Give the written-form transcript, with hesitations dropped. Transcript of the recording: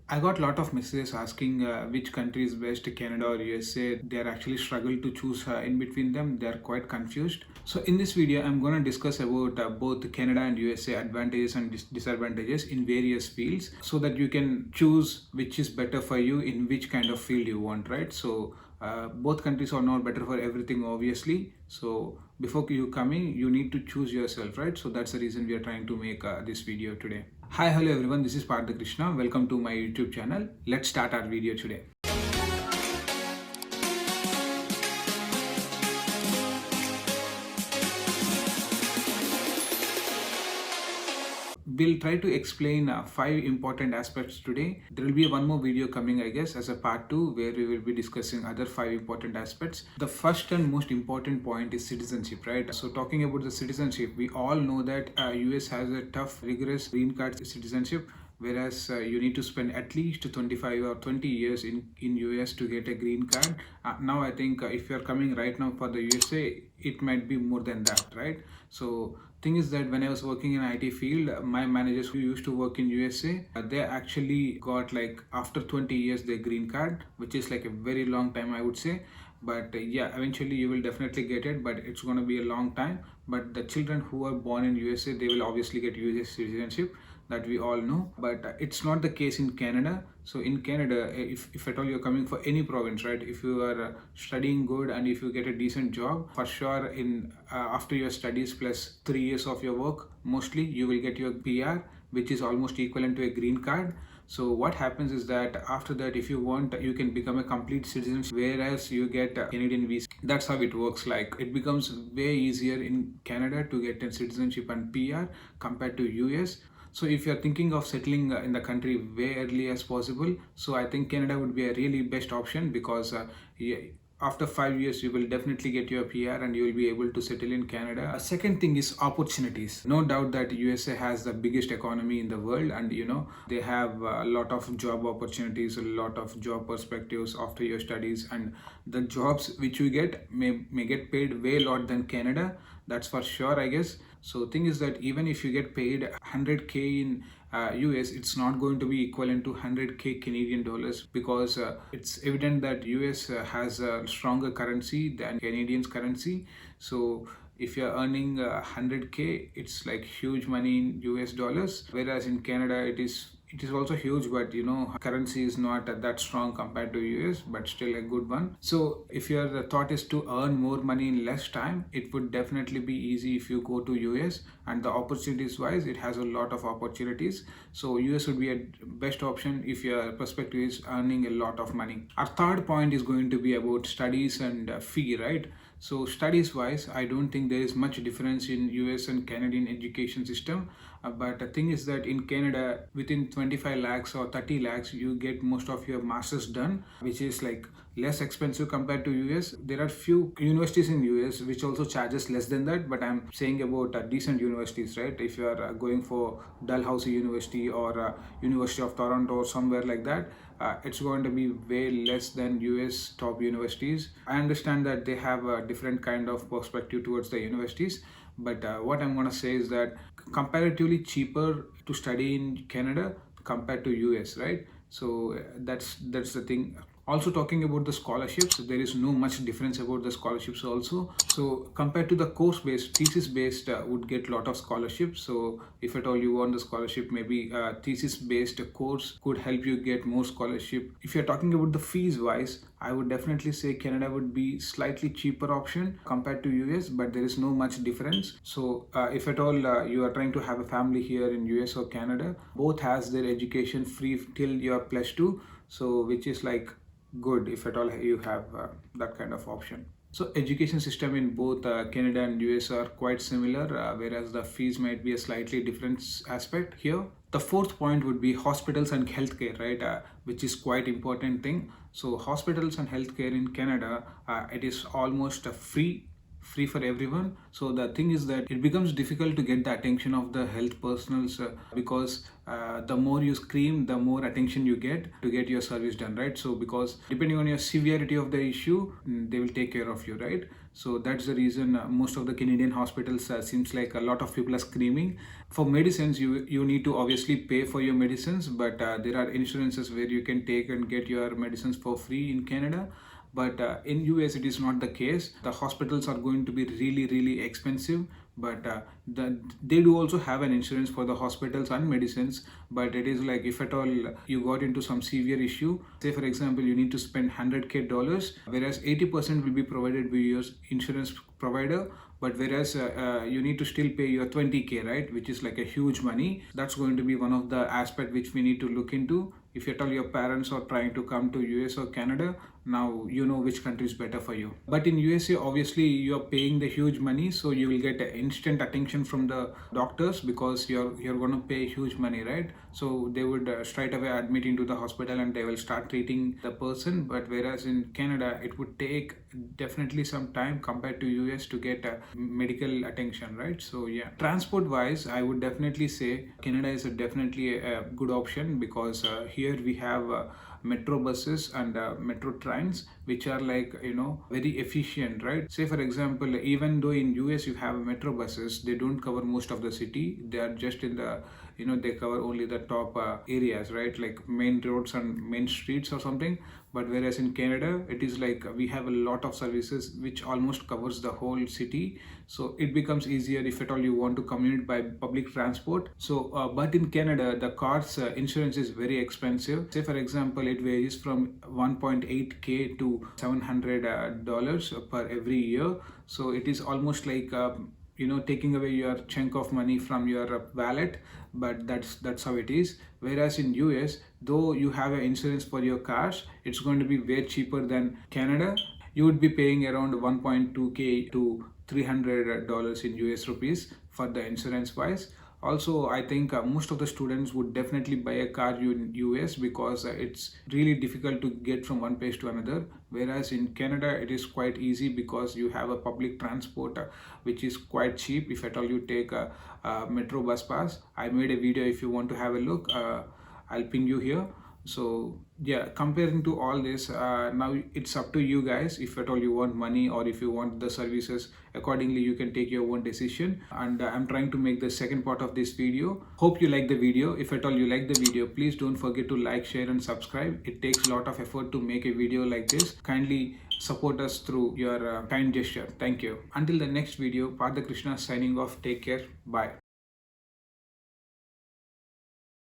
I got a lot of messages asking which country is best, Canada or USA. They are actually struggle to choose in between them. They are quite confused. So in this video, I'm going to discuss about both Canada and USA advantages and disadvantages in various fields, so that you can choose which is better for you in which kind of field you want, right? So both countries are not better for everything, obviously. So before you coming, you need to choose yourself, right? So that's the reason we are trying to make this video today. Hi, hello everyone, this is Krishna. Welcome to my YouTube channel. Let's start our video today. We'll try to explain 5 important aspects today. There will be one more video coming, I guess, as a part 2, where we will be discussing other 5 important aspects. The first and most important point is citizenship, right? So talking about the citizenship, we all know that US has a tough, rigorous green card citizenship, whereas you need to spend at least 25 or 20 years in US to get a green card. Now I think if you're coming right now for the USA, it might be more than that, right? So thing is that when I was working in IT field, my managers who used to work in USA, they actually got like after 20 years their green card, which is like a very long time, I would say. But yeah, eventually you will definitely get it, but it's going to be a long time. But the children who are born in USA, they will obviously get US citizenship, that we all know. But it's not the case in Canada. So in Canada, if at all you're coming for any province, right, if you are studying good and if you get a decent job, for sure in after your studies plus 3 years of your work, mostly you will get your PR, which is almost equivalent to a green card. So what happens is that after that, if you want, you can become a complete citizen, whereas you get a Canadian visa. That's how it works. Like, it becomes way easier in Canada to get a citizenship and PR compared to US. So if you're thinking of settling in the country way early as possible, so I think Canada would be a really best option, because yeah, after 5 years you will definitely get your PR and you will be able to settle in Canada. A second thing is opportunities. No doubt that USA has the biggest economy in the world, and they have a lot of job opportunities, a lot of job perspectives after your studies, and the jobs which you get may get paid way lot than Canada. That's for sure, I guess. So thing is that even if you get paid 100k in US, it's not going to be equivalent to 100k Canadian dollars, because it's evident that US has a stronger currency than Canadian's currency. So if you're earning 100k, it's like huge money in US dollars, whereas in Canada it is also huge, but currency is not that strong compared to US, but still a good one. So if your thought is to earn more money in less time, it would definitely be easy if you go to US. And the opportunities wise, it has a lot of opportunities. So US would be a best option if your perspective is earning a lot of money. Our third point is going to be about studies and fee, right? So studies wise, I don't think there is much difference in US and Canadian education system. But the thing is that in Canada, within 25 lakhs or 30 lakhs, you get most of your masters done, which is like less expensive compared to US. There are few universities in US which also charges less than that, but I'm saying about decent universities, right? If you are going for Dalhousie University or University of Toronto or somewhere like that, it's going to be way less than US top universities. I understand that they have a different kind of perspective towards the universities, but what I'm going to say is that comparatively cheaper to study in Canada compared to US, right? So that's the thing. Also talking about the scholarships, there is no much difference about the scholarships also. So compared to the course based, thesis based would get lot of scholarships. So if at all you want the scholarship, maybe thesis based course could help you get more scholarship. If you're talking about the fees wise, I would definitely say Canada would be slightly cheaper option compared to US, but there is no much difference. So if at all you are trying to have a family here in US or Canada, both has their education free till you're +2. So which is like good if at all you have that kind of option. So education system in both Canada and US are quite similar, whereas the fees might be a slightly different aspect here. The fourth point would be hospitals and healthcare, right? Which is quite important thing. So hospitals and healthcare in Canada, it is almost free free for everyone. So the thing is that it becomes difficult to get the attention of the health personals because the more you scream, the more attention you get to get your service done, right? So because depending on your severity of the issue, they will take care of you, right? So that's the reason most of the Canadian hospitals seems like a lot of people are screaming. For medicines, you need to obviously pay for your medicines, but there are insurances where you can take and get your medicines for free in Canada. But in US it is not the case. The hospitals are going to be really expensive, but they do also have an insurance for the hospitals and medicines. But it is like, if at all you got into some severe issue, say for example you need to spend $100K, whereas 80% will be provided by your insurance provider, but whereas you need to still pay your 20K, right, which is like a huge money. That's going to be one of the aspect which we need to look into. If at all your parents are trying to come to US or Canada, now you know which country is better for you. But in USA, obviously you're paying the huge money, so you will get instant attention from the doctors because you're going to pay huge money, right? So they would straight away admit into the hospital and they will start treating the person. But whereas in Canada, it would take definitely some time compared to US to get medical attention, right? So yeah, transport wise, I would definitely say Canada is definitely a good option because here we have metro buses and metro trains, which are like, very efficient, right? Say for example, even though in US you have metro buses, they don't cover most of the city. They are just in the, they cover only the top areas, right, like main roads and main streets or something. But whereas in Canada, it is like we have a lot of services which almost covers the whole city. So it becomes easier if at all you want to commute by public transport. So but in Canada, the car's insurance is very expensive. Say for example, it varies from 1.8K to $700 per every year. So it is almost like taking away your chunk of money from your wallet. But that's how it is. Whereas in US, though you have an insurance for your cars, it's going to be way cheaper than Canada. You would be paying around 1.2K to $300 in US rupees for the insurance wise. Also, I think most of the students would definitely buy a car in US because it's really difficult to get from one place to another. Whereas in Canada, it is quite easy because you have a public transport which is quite cheap if at all you take a metro bus pass. I made a video if you want to have a look. I'll ping you here. So yeah, comparing to all this, now it's up to you guys. If at all you want money or if you want the services, accordingly you can take your own decision. And I'm trying to make the second part of this video. Hope you like the video. If at all you like the video, please don't forget to like, share and subscribe. It takes a lot of effort to make a video like this. Kindly support us through your kind gesture. Thank you. Until the next video, Krishna signing off. Take care. Bye.